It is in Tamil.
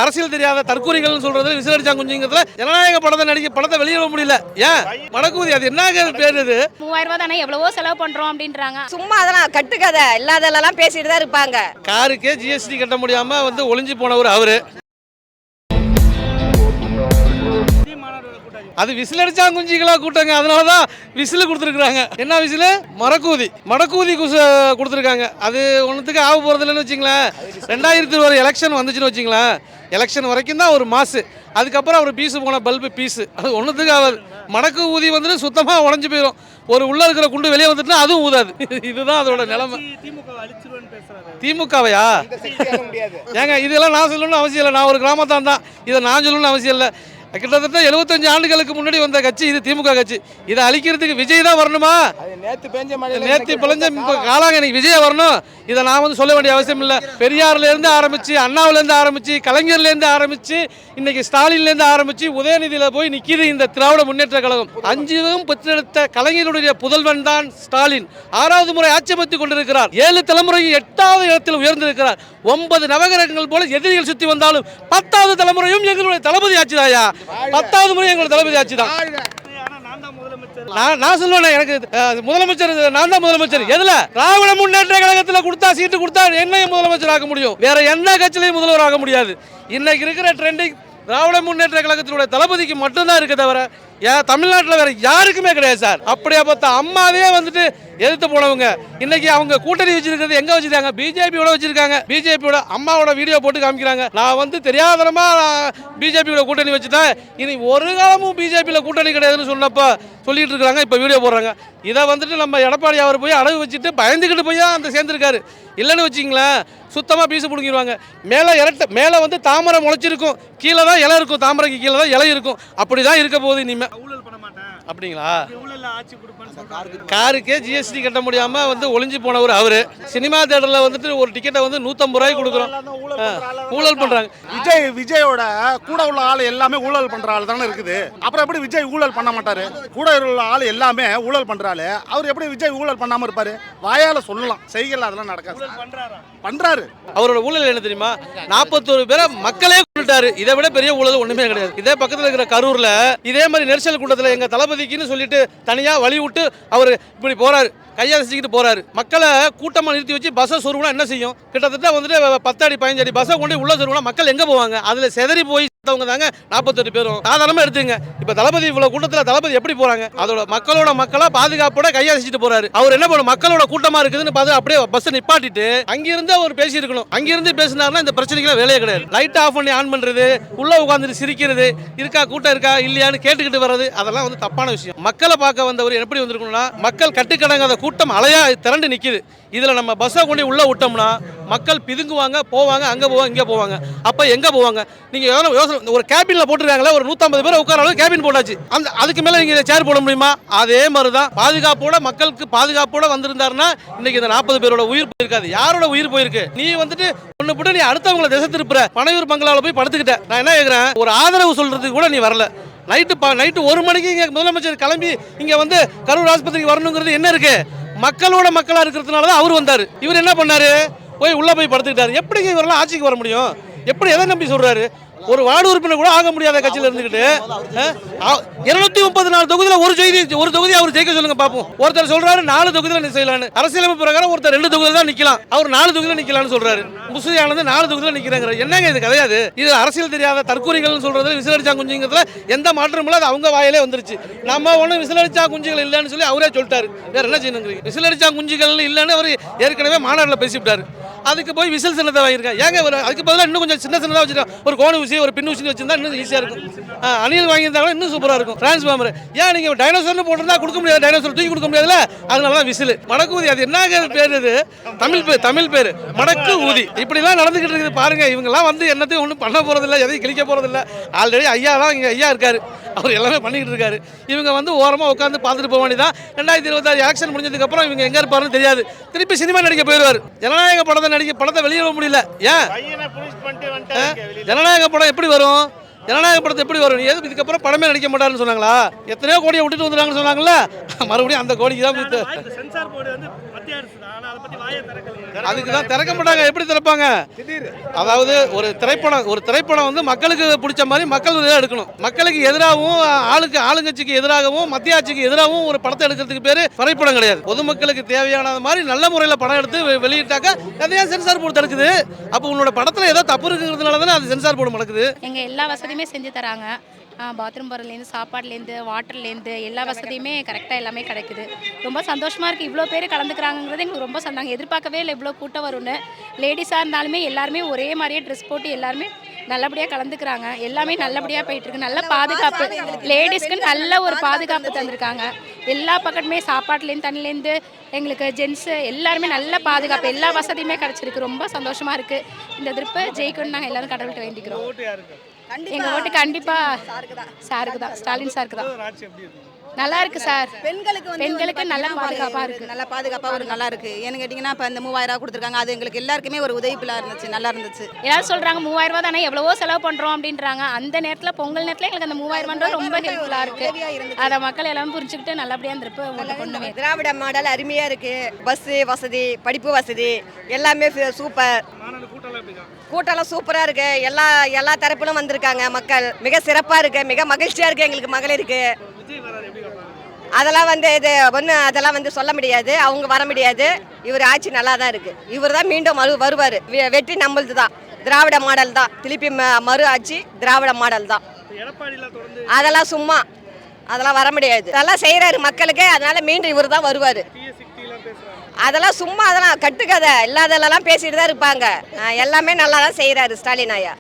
அரசியல் தெரியாத தற்கூரிகள் சொல்றது விசிலடிச்சா குஞ்சுங்கிறதுல ஜனநாயக படத்தை வெளியிட முடியல. ஏன் மடக்கூதி அது என்ன பேர்? இது 3000 ரூபாய் தானே எவ்வளவோ செலவு பண்றோம் அப்படின்றாங்க. சும்மா அதெல்லாம் கட்டுக்கதை இல்லாதெல்லாம் பேசிட்டு தான் இருப்பாங்க. காருக்கே ஜிஎஸ்டி கட்ட முடியாம ஒளிஞ்சு போனவர் அவரு. அது விசில் குஞ்சிகளா கூட்டங்க, அதனாலதான் விசில் கொடுத்துருக்காங்க. என்ன விசில்? மடக்கூதி கொடுத்துருக்காங்க. அது ஒன்றுத்துக்கு ஆக போறது இல்லைன்னு வச்சுங்களேன். 2020 எலெக்ஷன் வந்துச்சுன்னு வச்சுங்களேன். எலெக்ஷன் வரைக்கும் தான் ஒரு மாசு. அதுக்கப்புறம் அவர் பீஸு போன பல்பு பீஸு, அது ஒன்றுத்துக்கு ஆகாது. மடக்கு ஊதி வந்துட்டு சுத்தமாக உடஞ்சி போயிடும். ஒரு உள்ள இருக்கிற குண்டு வெளியே வந்துட்டுனா அதுவும் ஊதாது. இதுதான் அதோட நிலைமை. திமுகவையா ஏங்க இதெல்லாம் நான் சொல்லணும்னு அவசியம் இல்லை. நான் ஒரு கிராமத்தான் தான், இதை நான் சொல்லணும்னு அவசியம் இல்லை. கிட்டத்தட்ட 75 ஆண்டுகளுக்கு முன்னாடி வந்த கட்சி இது, திமுக கட்சி. இதை அழிக்கிறதுக்கு விஜய் தான் வரணுமா? நேற்று பிழைஞ்ச காலாங்க எனக்கு விஜய் வரணும். இதை நான் சொல்ல வேண்டிய அவசியம் இல்லை. பெரியார்லேருந்து ஆரம்பிச்சு, அண்ணாவிலேருந்து ஆரம்பிச்சு, கலைஞர்லேருந்து ஆரம்பிச்சு, இன்னைக்கு ஸ்டாலின்லேருந்து ஆரம்பிச்சு உதயநிதியில் போய் நிற்கிது இந்த திராவிட முன்னேற்ற கழகம். 5 பெற்றெடுத்த கலைஞருடைய புதல்வன் தான் ஸ்டாலின். 6வது முறை ஆட்சி அமைத்துக் கொண்டிருக்கிறார். 7 தலைமுறையும் 8வது இடத்தில் உயர்ந்திருக்கிறார். 9 நவகிரகங்கள் போல எதிரிகள் சுற்றி வந்தாலும் 10வது தலைமுறையும் எங்களுடைய தளபதி ஆட்சி தாயா. 10வது முறை எங்களுடைய தளபதி ஆட்சி தான். நான் சொல்லுவேன், எனக்கு முதலமைச்சர் நான் தான் முதலமைச்சர். எதுல? திராவிட முன்னேற்ற கழகத்தில் கொடுத்தா சீட்டு கொடுத்தா என்னையும் முதலமைச்சர் ஆக முடியும். வேற எந்த கட்சியிலையும் முதல்வர் ஆக முடியாது. இன்னைக்கு இருக்கிற ட்ரெண்டிங் திராவிட முன்னேற்ற கழகத்தினுடைய தளபதிக்கு மட்டும்தான் இருக்கு, தவிர தமிழ்நாட்டில் வேற யாருக்குமே கிடையாது சார். அப்படியே பார்த்தா அம்மாவே எதிர்த்து போனவங்க இன்னைக்கு அவங்க கூட்டணி வச்சிருக்கிறது எங்க வச்சிருக்காங்க? பிஜேபியோட வச்சிருக்காங்க. பிஜேபியோட அம்மாவோட வீடியோ போட்டு காமிக்கிறாங்க. நான் தெரியாதனமா பிஜேபியோட கூட்டணி வச்சுட்டேன், இனி ஒரு காலமும் பிஜேபியில் கூட்டணி கிடையாதுன்னு சொன்னப்ப சொல்லிட்டு இருக்காங்க. இப்போ வீடியோ போடுறாங்க. இதை நம்ம எடப்பாடி அவர் போய் அடகு வச்சுட்டு பயந்துக்கிட்டு போய் அந்த சேர்ந்துருக்காரு. இல்லைன்னு வச்சிங்களேன் சுத்தமாக பீசு பிடிங்கிடுவாங்க. மேலே தாமரை முளைச்சிருக்கும், கீழே தான் இலை இருக்கும். தாமரைக்கு கீழே தான் இலை இருக்கும். அப்படி தான் இருக்க போகுது இனிமேல். அப்படிங்களா? காருக்கே ஜிஎஸ்டி கட்ட முடியாம ஒளிஞ்சு போனவர் அவரு. சினிமா தியேட்டர்ல ஒரு டிக்கெட்டை 150 ரூபாய்க்கு கொடுக்குறோம். ஊழல் பண்றாங்க. விஜயோட கூட உள்ள ஆள் எல்லாமே ஊழல் பண்ற ஆள் தானே இருக்குது. அப்புறம் எப்படி விஜய் ஊழல் பண்ண மாட்டாரு? கூட உள்ள ஆள் எல்லாமே ஊழல் பண்றாரு. அவர் எப்படி விஜய் ஊழல் பண்ணாம இருப்பாரு? வாயால சொல்லலாம், செய்கல அதெல்லாம் நடக்காது. பண்றாரு. அவரோட ஊழல் என்ன தெரியுமா? 41 பேரை மக்களே கொண்டுட்டாரு. இதை விட பெரிய ஊழல் ஒண்ணுமே கிடையாது. இதே பக்கத்துல இருக்கிற கரூர்ல இதே மாதிரி நெரிசல் கூட்டத்தில் எங்க தளபதிக்குன்னு சொல்லிட்டு தனியா வழி விட்டு அவர் இப்படி போறாரு, கையால் செஞ்சுக்கிட்டு போறாரு. மக்களை கூட்டமாக நிறுத்தி வச்சு பஸ்ஸை சொருகுனா என்ன செய்யும்? கிட்டத்தட்ட 10 அடி 15 அடி பஸ்ஸை கொண்டு உள்ள சொருகுனா மக்கள் எங்க போவாங்க? அதுல செதறி போய் தாங்க 48 பேரும். சாதாரணமா எடுத்துங்க. இப்ப தளபதி இவ்வளவு கூட்டத்தில் தளபதி எப்படி போறாங்க? அதோட மக்களா பாதுகாப்போட கையா செஞ்சுட்டு போறாரு. அவர் என்ன பண்ணும்? மக்களோட கூட்டமா இருக்குதுன்னு பார்த்து அப்படியே பஸ் நிப்பாட்டிட்டு அங்கிருந்து அவர் பேசி இருக்கணும். அங்கிருந்து பேசினாருன்னா இந்த பிரச்சனைக்கு வேலையே கிடையாது. லைட் ஆஃப் பண்ணி ஆன் பண்றது, உள்ள உட்காந்துட்டு சிரிக்கிறது, இருக்கா கூட்டம் இருக்கா இல்லையான்னு கேட்டுக்கிட்டு வர்றது, அதெல்லாம் தப்பான விஷயம். மக்களை பார்க்க வந்தவர் எப்படி வந்திருக்கணும்னா, மக்கள் கட்டுக்கடங்காத கூட்டம் அலையா திரண்டு நிக்குது. இதுல நம்ம பஸ்ஸை கொண்டு உள்ள விட்டோம்னா மக்கள் பிதுங்குவாங்க, போவாங்க, அங்க போவாங்க, இங்க போவாங்க. அப்ப எங்க போவாங்க? நீங்க யோசனை, ஒரு கேபின்ல போட்டுருக்காங்களா, ஒரு 150 பேர் உட்கார அளவு கேபின் போட்டாச்சு. அதுக்கு மேல நீங்க சேர் போட முடியுமா? அதே மாதிரிதான் பாதுகாப்போட, மக்களுக்கு பாதுகாப்போட வந்திருந்தாருன்னா இன்னைக்கு இந்த 40 பேரோட உயிர் போயிருக்காது. யாரோட உயிர் போயிருக்கு? நீ ஒண்ணு போட்டு நீ அடுத்தவங்களை திசை திருப்புற. பனையூர் பங்களாவில் போய் படுத்துக்கிட்ட. நான் என்ன கேட்கிறேன், ஒரு ஆதரவு சொல்றதுக்கு கூட நீ வரல. நைட்டு 1 மணிக்கு இங்க முதலமைச்சர் கிளம்பி இங்க கரூர் ஆஸ்பத்திரிக்கு வரணுங்கிறது என்ன இருக்கு? மக்களோட மக்களா இருக்கிறதுனால தான் அவர் வந்தாரு. இவர் என்ன பண்ணாரு? போய் உள்ள போய் படுத்துக்கிட்டாரு. எப்படிங்க இவரெல்லாம் ஆட்சிக்கு வர முடியும்? எப்படி எதை நம்பி சொல்றாரு? ஒரு வார்டு உறுப்பினர் கூட ஆக முடியாத கட்சியில் இருந்துகிட்டு 234 தொகுதியில் ஒரு தொகுதி அவர் ஜெயிக்க சொல்லுங்க பாப்போம். ஒருத்தர் சொல்றாரு 4 தொகுதியில் செய்யலான்னு. அரசியலமைப்பு பிரகாரம் ஒருத்தர் 2 தொகுதியில் தான் நிக்கலாம். அவர் 4 தொகுதியில் நிக்கலாம்னு சொல்றாரு. முஸ்லியானது 4 தொகுதியில் நிக்கிறாங்க. என்னங்க இது கிடையாது? இது அரசியல் தெரியாத தற்கூரிகள் சொல்றது விசிலடிச்சா குஞ்சுங்கிறதுல எந்த மாற்றமும் இல்லை. அது அவங்க வாயிலே வந்துருச்சு. நம்ம ஒன்றும் விசிலடிச்சா குஞ்சுகள் இல்லைன்னு சொல்லி அவரே சொல்லிட்டாரு. வேற என்ன செய்யணுங்கிறீங்க? விசிலடிச்சா குஞ்சுகள் இல்லைன்னு அவர் ஏற்கனவே மாநாட்டில் பேசிவிட்டாரு. அதுக்கு போய் விசில் சின்னத்தை வாங்கியிருக்காங்க. ஏங்க அதுக்கு பதிலாக இன்னும் கொஞ்சம் சின்னதாக வச்சிருக்காங்க. ஒரு கோண ஊசி, ஒரு பின் ஊசி வச்சிருந்தா இன்னும் ஈஸியாக இருக்கும். அணில் வாங்கியிருந்தாலும் இன்னும் சூப்பராக இருக்கும். டிரான்ஸ்ஃபார்மர் ஏன் நீங்கள் டைனோசர்னு போட்டிருந்தா கொடுக்க முடியாது? டைனோசர் தூக்கி கொடுக்க முடியாதுல்ல. அதனால தான் விசில். மடக்கூதி அது என்ன பேர்? இது தமிழ் பேர் மடக்கு ஊதி. இப்படிலாம் நடந்துகிட்டு இருக்குது பாருங்க. இவங்கெல்லாம் என்னத்தையும் ஒன்றும் பண்ண போறதில்ல, எதையும் கிழிக்க போறதில்ல. ஆல்ரெடி ஐயா தான் இங்கே ஐயா இருக்காரு. அவர் எல்லாமே பண்ணிக்கிட்டு இருக்காரு. இவங்க ஓரமாக உட்காந்து பார்த்துட்டு போக வேண்டியதான். 2026 எலெக்ஷன் முடிஞ்சதுக்கப்புறம் இவங்க எங்கே இருப்பாருன்னு தெரியாது. திருப்பி சினிமா நடிக்க போயிடுவார். ஜனநாயக படத்தை வெளியிட முடியல. ஏன் ஜனநாயக படம் எப்படி வரும்? ஜனநாயக படத்தை எப்படி வரும்? இதுக்கப்புறம் படமே நடிக்க மாட்டாருன்னு சொன்னாங்களா? எத்தனையோ கோடியை விட்டுட்டு வந்துடுறாங்கன்னு சொன்னாங்களா? மறுபடியும் அந்த கோடிக்கு தான் அதுக்கு தான் திறக்க மாட்டாங்க. எப்படி திறப்பாங்க? அதாவது ஒரு திரைப்படம் வந்து மக்களுக்கு பிடிச்ச மாதிரி மக்கள் இதை எடுக்கணும். மக்களுக்கு எதிராகவும் ஆளுங்கட்சிக்கு எதிராகவும் மத்திய ஆட்சிக்கு எதிராகவும் ஒரு படத்தை எடுக்கிறதுக்கு பேரு திரைப்படம் கிடையாது. பொதுமக்களுக்கு தேவையான மாதிரி நல்ல முறையில் படம் எடுத்து வெளியிட்டாக்க அதையா சென்சார் போர்டு தடுக்குது. அப்போ உன்னோட படத்துல ஏதோ தப்பு இருக்கிறதுனால தானே அது சென்சார் போர்டு நடக்குது. எங்க எல்லா வசதியுமே செஞ்சு தராங்க. பாத்ரூம் போகிறதுலேருந்து சாப்பாடுலேருந்து வாட்டர்லேருந்து எல்லா வசதியுமே கரெக்டாக எல்லாமே கிடைக்குது. ரொம்ப சந்தோஷமாக இருக்குது. இவ்வளோ பேர் கலந்துக்கிறாங்கிறது எங்களுக்கு ரொம்ப சந்தோஷம். எதிர்பார்க்கவே இல்லை இவ்வளோ கூட்டம் வரும்னு. லேடிஸாக இருந்தாலுமே எல்லாருமே ஒரே மாதிரியே ட்ரெஸ் போட்டு எல்லாருமே நல்லபடியாக கலந்துக்கிறாங்க. எல்லாமே நல்லபடியாக போயிட்டுருக்கு. நல்ல பாதுகாப்பு, லேடிஸ்க்கு நல்ல ஒரு பாதுகாப்பு தந்திருக்காங்க. எல்லா பக்கத்துமே சாப்பாட்டுலேருந்து தண்ணிலேருந்து எங்களுக்கு ஜென்ஸு எல்லாருமே நல்ல பாதுகாப்பு, எல்லா வசதியுமே கிடச்சிருக்கு. ரொம்ப சந்தோஷமாக இருக்குது. இந்த திருப்ப ஜெயிக்கணும்னு நாங்கள் எல்லோரும் கடவுள்கிட்ட வேண்டிக்கிறோம். எங்கள் ஓட்டு கண்டிப்பாக சாருக்கு தான், ஸ்டாலின் சாருக்கு தான். நல்லா இருக்கு சார். பெண்களுக்கு நல்ல பாதுகாப்பாக இருக்குது. நல்ல பாதுகாப்பாக ஒரு நல்லா இருக்கு. ஏன்னு கேட்டிங்கன்னா இப்போ இந்த 3000 ரூபா கொடுத்துருக்காங்க. அது எங்களுக்கு எல்லாருக்குமே ஒரு உதவிப்பிலாக இருந்துச்சு, நல்லா இருந்துச்சு. எல்லாரும் சொல்கிறாங்க 3000 ரூபா தானே எவ்வளவோ செலவு பண்ணுறோம் அப்படின்றாங்க. அந்த நேரத்தில் பொங்கல் நேரத்தில் எங்களுக்கு அந்த 3000 ரூபா ரொம்ப ஹெல்ப்ஃபுல்லாக இருக்குது. அதை மக்கள் எல்லாமே புரிஞ்சுக்கிட்டு நல்லபடியாக இருந்திருப்பு ஓட்டு பண்ணுவேன். திராவிட மாடல் அருமையாக இருக்குது. பஸ்ஸு வசதி, படிப்பு வசதி எல்லாமே சூப்பர். கூட்டம்லாம் சூப்பராக இருக்குது. எல்லா தரப்பிலும் வந்திருக்காங்க மக்கள். மிக சிறப்பாக இருக்குது. மிக மகிழ்ச்சியாக இருக்குது எங்களுக்கு மகளிருக்கு. அதெல்லாம் அதெல்லாம் சொல்ல முடியாது. அவங்க வர முடியாது. இவர் ஆட்சி நல்லா தான் இருக்குது. இவர் தான் மீண்டும் வருவார். வெற்றி நம்மளது தான். திராவிட மாடல் தான். திருப்பி மறு ஆட்சி திராவிட மாடல் தான். அதெல்லாம் சும்மா அதெல்லாம் வர முடியாது. அதெல்லாம் செய்கிறாரு மக்களுக்கு. அதனால மீண்டும் இவர் தான் வருவார். அதெல்லாம் சும்மா அதெல்லாம் கட்டுக்கதை இல்லாதெல்லாம் பேசிட்டு தான் இருப்பாங்க. எல்லாமே நல்லா தான் செய்கிறாரு ஸ்டாலின் ஐயா.